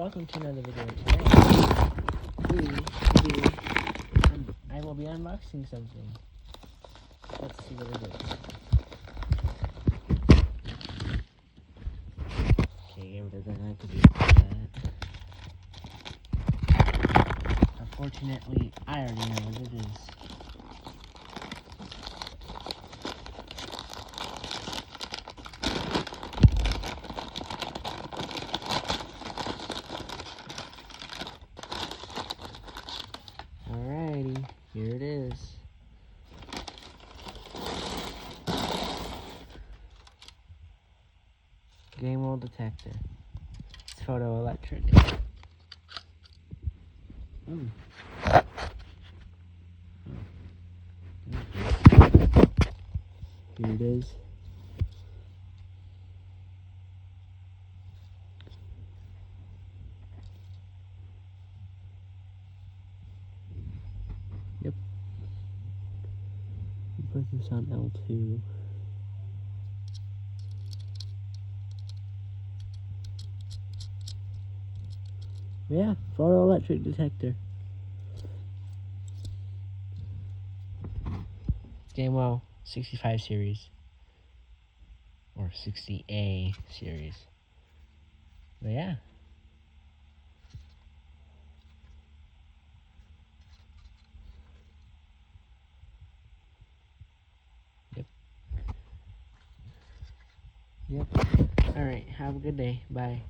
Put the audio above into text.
welcome to another video. Today, I will be unboxing something. Let's see what it is. Okay, we're gonna do that. Unfortunately, I already know what it is. Alrighty, here it is. Gamewell detector. It's photoelectric. Here it is. Yep. Put this on L2. Yeah, photoelectric detector. Gamewell 65 series. Or 60A series. But yeah. Yep. Alright, have a good day. Bye.